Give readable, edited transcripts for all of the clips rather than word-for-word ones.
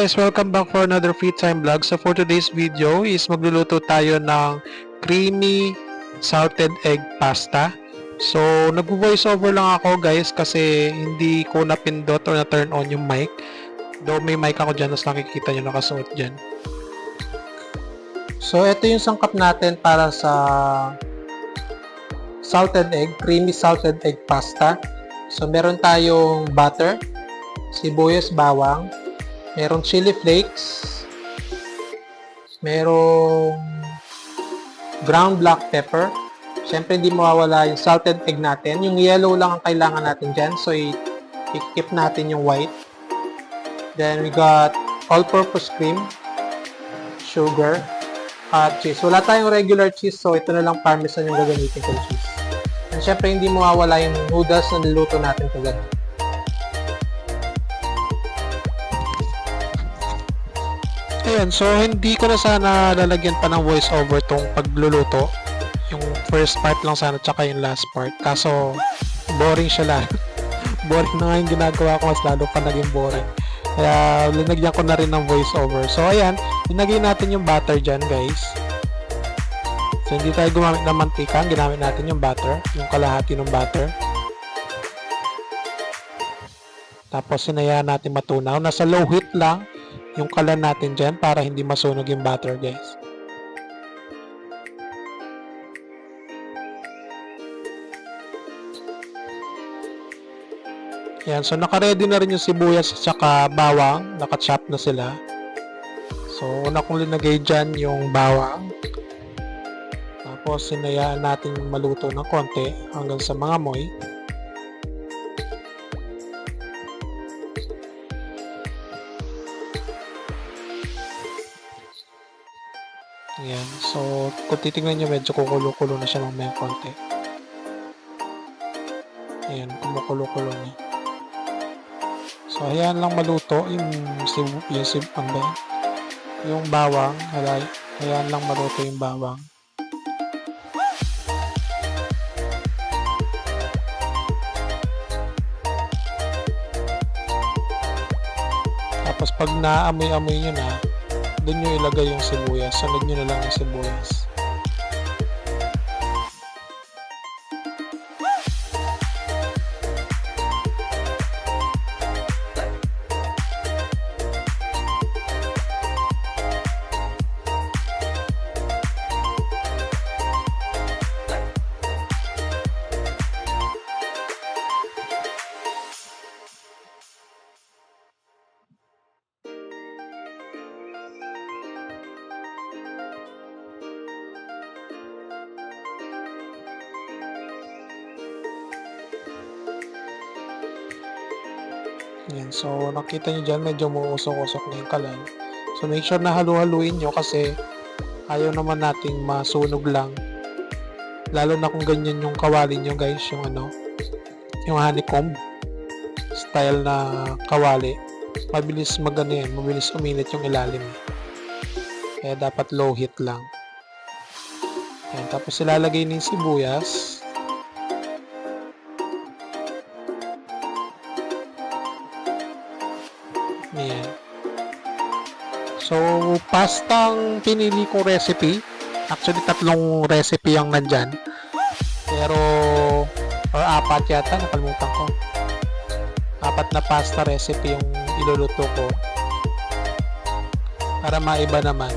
guys, welcome back for another free time vlog. So for today's video is magluluto tayo ng creamy salted egg pasta. So nag-voice over lang ako guys kasi hindi ko napindot or na-turn on yung mic. Though may mic ako dyan, as nakikita nyo nakasuot dyan. So ito yung sangkap natin para sa salted egg, creamy salted egg pasta. So meron tayong butter, sibuyas, bawang, merong chili flakes, merong ground black pepper. Siyempre, hindi mawawala yung salted egg natin. Yung yellow lang ang kailangan natin dyan. So, i-keep natin yung white. Then, we got all-purpose cream, sugar, at cheese. Wala tayong regular cheese, so ito na lang parmesan yung gagamitin kong cheese. And siyempre, hindi mawawala yung noodles na niluto natin kagad. Ayan, so hindi ko na sana lalagyan pa ng voice over tong pagluluto. Yung first part lang sana tsaka yung last part. Kaso boring siya lang. Boring na nga yung ginagawa ko, mas lalo pa naging boring. Kaya linagyan ko na rin ng voice over. So ayan, linagay natin yung butter dyan guys. So hindi tayo gumamit ng mantika, ginamit natin yung butter, yung kalahati ng butter. Tapos sinayaan natin matunaw. Nasa low heat lang yung kalan natin dyan para hindi masunog yung butter guys. Yan, so naka-ready na rin yung sibuyas at saka bawang, naka-chop na sila. So una kong linagay dyan yung bawang. Tapos sinayaan natin maluto ng konti hanggang sa mga amoy. Ayan. So, kung titignan nyo, medyo kukulo-kulo na siya mamaya konti. Ayan, kumukulo-kulo na. So, ayan lang maluto yung bawang. Ayan lang maluto yung bawang. Tapos, pag naamoy-amoy nyo na, doon nyo ilagay yung sibuyas. Sunod nyo na lang yung sibuyas. Yan. So, nakita nyo dyan, medyo muusok-usok na yung kalan. So, make sure na halu-haluin nyo kasi ayaw naman nating masunog lang. Lalo na kung ganyan yung kawali nyo guys, yung yung honeycomb style na kawali. Mabilis mabilis uminit yung ilalim. Kaya dapat low heat lang. Yan. Tapos ilalagay na yung sibuyas. Ayan. So, pastang pinili kong recipe. Actually, 3 recipe ang nandyan. Pero, or 4 yata, nakalimutan ko. 4 na pasta recipe yung iluluto ko. Para maiba naman.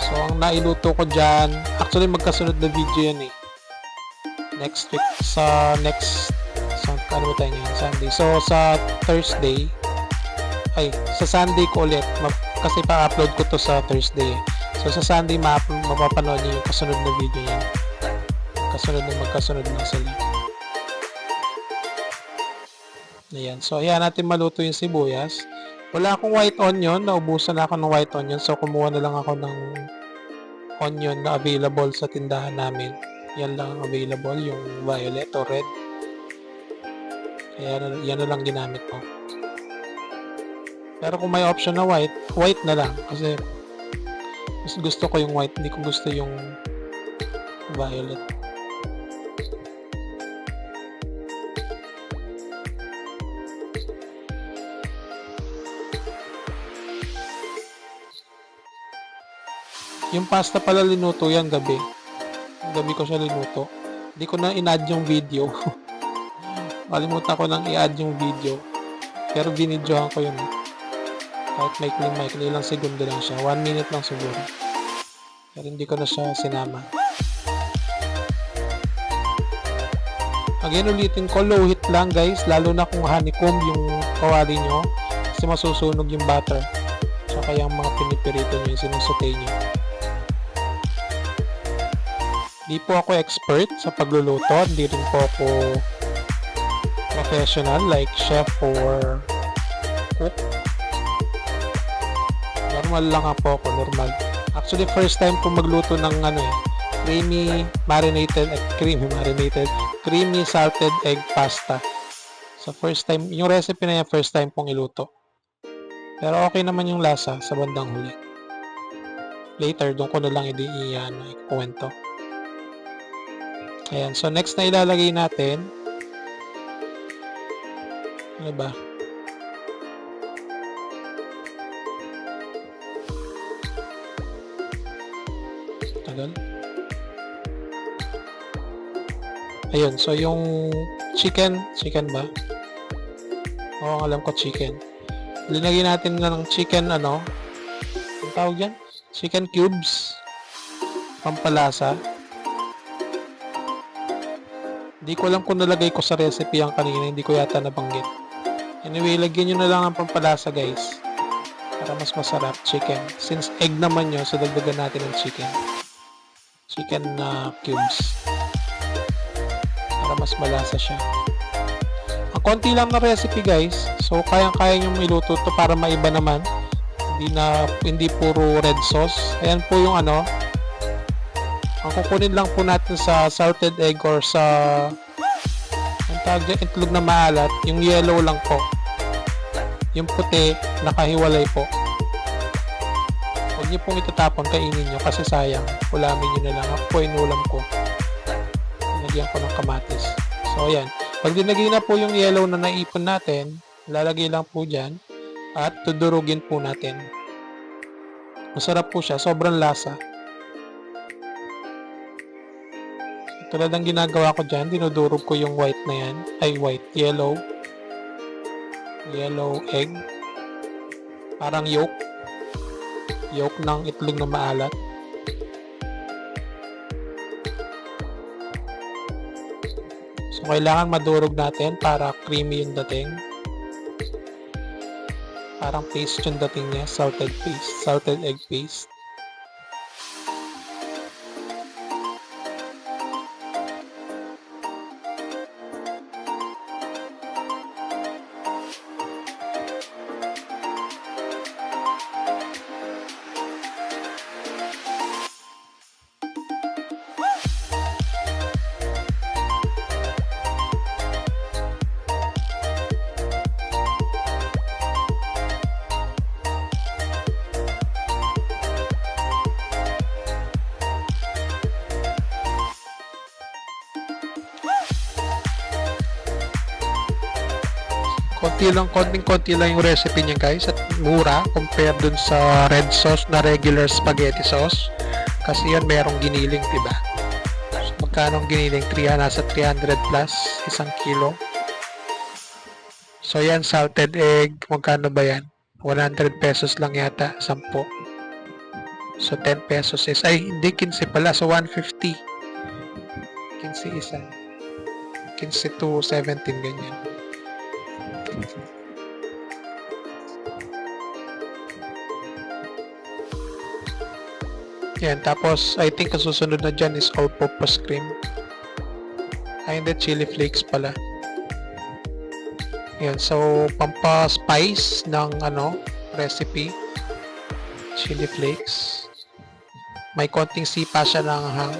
So, ang nailuto ko dyan, actually magkasunod na video yan eh. Next week, sa ano tayo ngayon? Sunday. So, sa Thursday, sa Sunday ko ulit, kasi pa-upload ko to sa Thursday. So, sa Sunday, mapapanood niyo yung kasunod na video yan. Magkasunod na sila. Ayan. So, ayan natin maluto yung sibuyas. Wala akong white onion. Naubusan na ako ng white onion. So, kumuha na lang ako ng onion na available sa tindahan namin. Yan lang ang available, yung violet o red. Kaya yan na lang ginamit ko. Pero kung may option na white na lang. Kasi mas gusto ko yung white, hindi ko gusto yung violet. Yung pasta pala linuto yan gabi. Gabi ko siya linuto. Hindi ko na in-add yung video. Kalimutan ko nang i-add yung video. Pero binidyohan ko yun. Kahit maikli lang segundo lang siya. 1 minute lang siguro. Pero hindi ko na siya sinama. Again, ulitin ko, low heat lang guys. Lalo na kung honeycomb yung kawali nyo. Kasi masusunog yung butter. Tsaka yung mga pinipirito nyo, yung sinusutay nyo. Di po ako expert sa pagluluto. Hindi rin po ako professional like chef or cook. Normal lang po ako, normal. Actually, first time ko magluto ng creamy salted egg pasta. So first time, yung recipe na yan, first time pong iluto. Pero okay naman yung lasa sa bandang huli. Later, doon ko na lang ikukwento. Ayan, so next na ilalagay natin, ano ba? Tagal. Ayun, so yung chicken ba? Oo, alam ko chicken. Linagay natin na ng chicken, ang tawag yan? Chicken cubes. Pampalasa. Hindi ko alam kung nalagay ko sa recipe yung kanina, hindi ko yata nabanggit. Anyway, lagyan nyo na lang ang pampalasa guys. Para mas masarap, chicken. Since egg naman nyo, so dagdagan natin ng chicken. Chicken cubes. Para mas malasa siya. Ang konti lang na recipe guys. So kayang-kaya nyo iluto to para maiba naman. Hindi puro red sauce. Ayan po yung ang kukunin lang po natin sa salted egg or sa itlog na maalat, yung yellow lang po. Yung puti, nakahiwalay po. Huwag niyo pong itatapon, kainin nyo kasi sayang. Ulamin nyo na lang. Ako po inulam ko. Nagyan ko ng kamatis. So ayan. Pag dinagay na po yung yellow na naipon natin, lalagay lang po dyan at tudurugin po natin. Masarap po siya. Sobrang lasa. Tulad ng ginagawa ko dyan, dinudurog ko yung white na yan. Yellow egg. Parang yolk. Yolk ng itlog na maalat. So, kailangan madurog natin para creamy yung dating. Parang paste yung dating niya. Salted egg paste. konting-konti lang yung recipe niya guys at mura compare dun sa red sauce na regular spaghetti sauce kasi yan merong giniling, diba? So, magkano ang giniling? Nasa 300 plus, 1 kilo. So yan, salted egg, magkano ba yan? 100 pesos lang yata, 10. So 10 pesos is, hindi 15 pala, so 150. 15 isa. 15 to 17 ganyan. Yan, tapos I think ang susunod na dyan is all-purpose cream. Hindi, chili flakes pala. Yan, so pampa-spice ng recipe. Chili flakes. May konting sipa siya ng hang.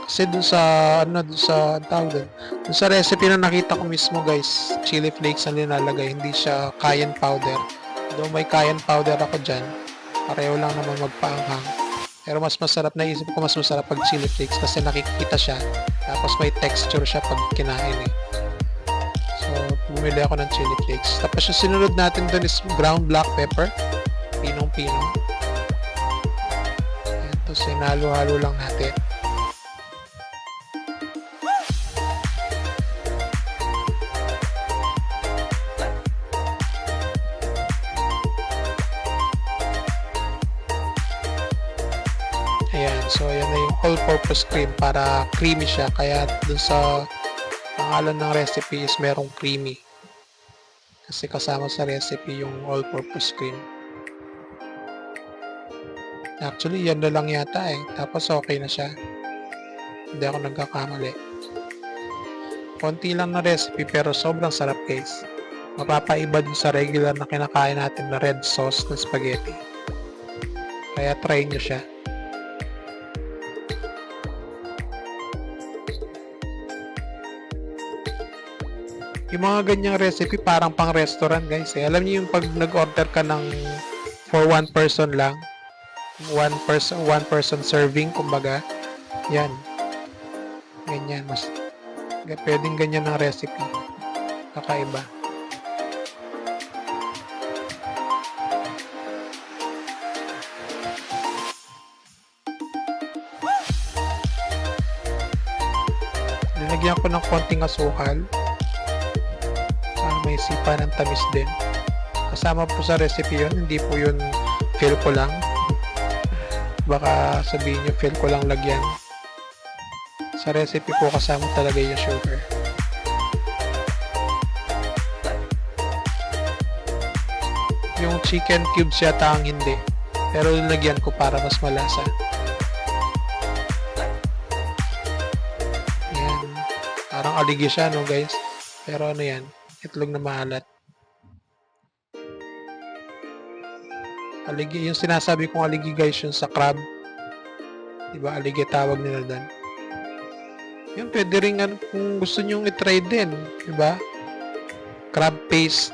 Kasi dun sa dun sa recipe na nakita ko mismo guys, chili flakes ang nilalagay, hindi siya cayenne powder. Though may cayenne powder ako dyan, pareho lang naman magpaanghang. Pero mas masarap, naisip ko mas masarap pag chili flakes kasi nakikita siya, tapos may texture siya pag kinain eh. So, bumili ako ng chili flakes. Tapos yung sinunod natin dun is ground black pepper, pinong-pinong. Tapos sinalo-halo lang natin. Ayan, so ayan na yung all-purpose cream para creamy siya. Kaya dun sa pangalan ng recipe is merong creamy. Kasi kasama sa recipe yung all-purpose cream. Actually, yan na lang yata eh. Tapos okay na siya. Hindi ako nagkakamali. Konti lang na recipe pero sobrang sarap guys. Mapapaiba din sa regular na kinakain natin na red sauce na spaghetti. Kaya try nyo siya. Yung mga ganyang recipe parang pang restaurant guys eh. Alam niyo yung pag nag-order ka ng for one person lang, one person serving kumbaga, yan. Ganyan, mas pwedeng ganyan ng recipe. Kakaiba. Linagyan ko ng konting asukal. May sipa ng tamis din. Kasama po sa recipe yun, hindi po yun feel ko lang. Baka sabihin nyo feel ko lang lagyan. Sa recipe po kasama talaga yung sugar. Yung chicken cubes yata ang hindi. Pero nilagyan ko para mas malasa. Yan. Parang aligi siya no guys. Pero ano yan? Itlog na maalat. Aligi, yung sinasabi kong aligi guys, yung sa crab. Diba, aligi tawag nila doon. Yung pwede rin kung gusto nyong itry din. Diba? Crab paste.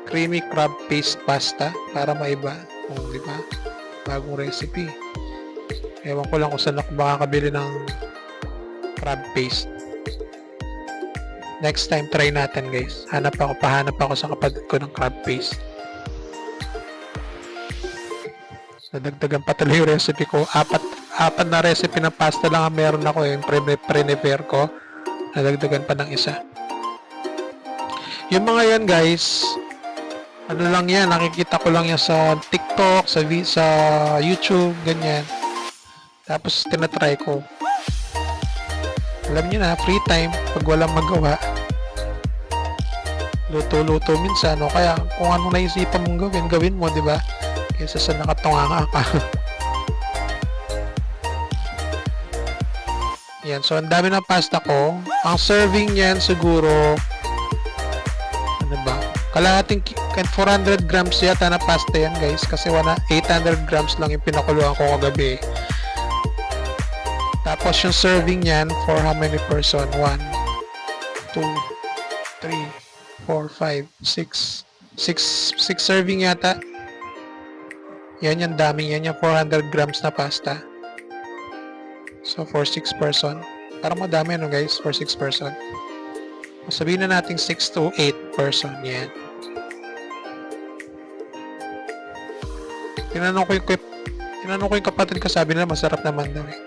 Creamy crab paste pasta. Para maiba. Diba? Bagong recipe. Ewan ko lang kung saan ako makakabili ng crab paste. Next time, try natin guys. Pahanap ako sa kapatid ko ng crab paste. Nadagdagan pa tuloy yung recipe ko. Apat na recipe ng pasta lang ang meron ako yung pre-prepare ko. Nadagdagan pa ng isa. Yung mga yan guys, ano lang yan, nakikita ko lang yan sa TikTok, sa YouTube, ganyan. Tapos tinatry ko. Alam niyo na, free time, pag walang magawa, luto-luto minsan, o kaya kung anong naisipan mong gawin mo, di ba? Kaysa sa nakatunganga ka. Yan, so ang dami ng pasta ko. Ang serving niyan siguro, ano ba? Kalahating 400 grams yata na pasta yan guys, kasi 800 grams lang yung pinakuluan ko kagabi. Tapos yung serving niyan for how many person? 1, 2, 3, 4, 5, 6 serving yata. Yan yung dami. Yan yung 400 grams na pasta. So for 6 person. Parang madami ano guys for 6 person. Sabihin na natin 6 to 8 person. Yan. Tinanong ko yung kapatid ko, sabi nila masarap naman daw eh.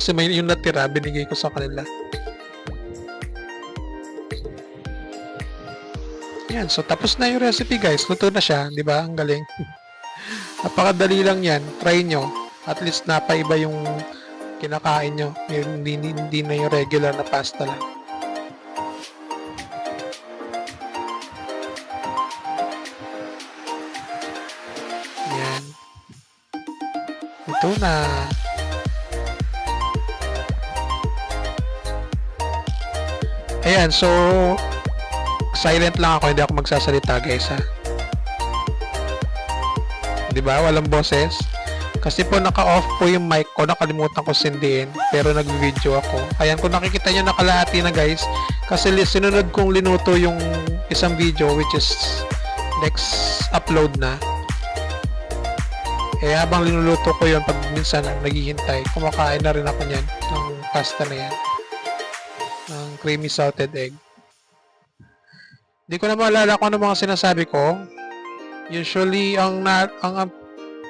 Kasi may yung natira, binigay ko sa kanila. Yan, so tapos na yung recipe guys. Luto na siya, di ba? Ang galing. Napakadali lang yan. Try nyo. At least napaiba yung kinakain nyo. Hindi na yung regular na pasta lang. Yan. Ito na. Ayan, so silent lang ako, hindi ako magsasalita guys ha. Diba? Walang boses. Kasi po naka-off po yung mic ko, nakalimutan ko sindihin, pero nag-video ako. Ayan, kung nakikita nyo nakalahati na guys, kasi sinunod kong linuto yung isang video which is next upload na. Eh habang linuluto ko yun, pag minsan naghihintay, kumakain na rin ako nyan ng pasta na yan. Ng creamy salted egg. Hindi ko na maalala kung ano mga sinasabi ko. Usually, ang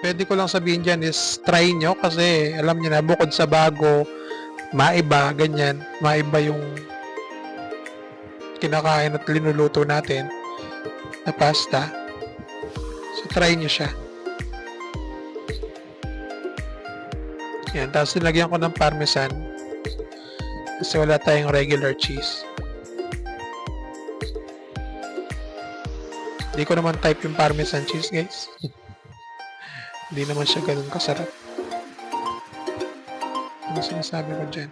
pwede ko lang sabihin dyan is try nyo kasi alam nyo na bukod sa bago, maiba, ganyan, maiba yung kinakain at linuluto natin na pasta. So try nyo siya. Yan, tapos nilagyan ko ng parmesan kasi wala tayong regular cheese. Hindi ko naman type yung parmesan cheese, guys. Hindi naman siya ganun kasarap. Ano sinasabi ko dyan?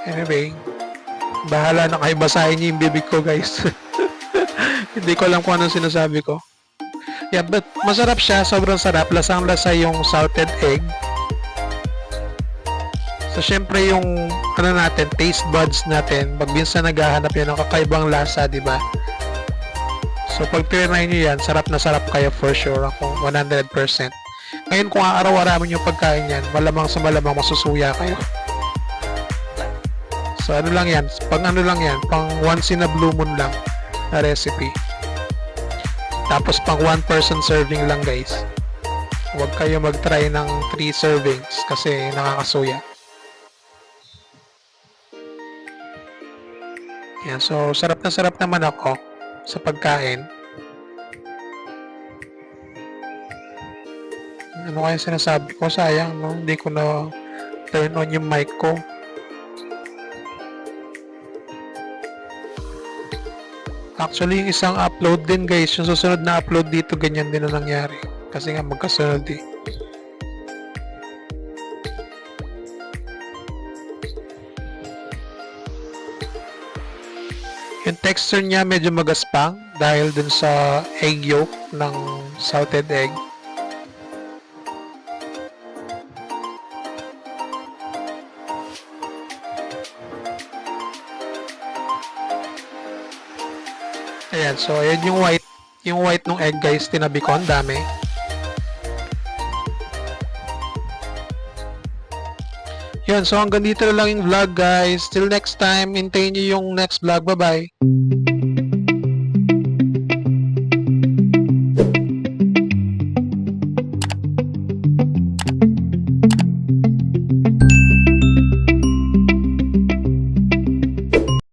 Anyway, bahala na kayo, basahin niyo yung bibig ko, guys. Hindi ko alam kung anong sinasabi ko. Yeah, but masarap siya, sobrang sarap. Lasang-lasa yung salted egg. So, syempre yung ano natin, taste buds natin, pag minsan naghahanap yan ng kakaibang lasa, di ba? So, pag tinry nyo yan, sarap na sarap kayo for sure. Ako, 100%. Ngayon, kung araw-araw yung pagkain yan, malamang sa malamang masusuya kayo. So, ano lang yan? Pang ano lang yan? Pang once in a blue moon lang na recipe. Tapos, pang 1 person serving lang, guys. Huwag kayo mag-try ng 3 servings kasi nakakasuya. Yan. So, sarap na sarap naman ako sa pagkain. Ano kaya sinasabi ko? Sayang, no? Hindi ko na turn on yung mic ko. Actually, yung isang upload din, guys. Yung susunod na upload dito, ganyan din na nangyari. Kasi nga, magkasunod eh. Yung texture niya medyo magaspang dahil dun sa egg yolk ng salted egg. Ayan, so ayan yung white ng egg, guys, tinabi ko, ang dami. Yun, so hanggang dito na lang yung vlog, guys. Till next time, hintayin nyo yung next vlog. Bye-bye!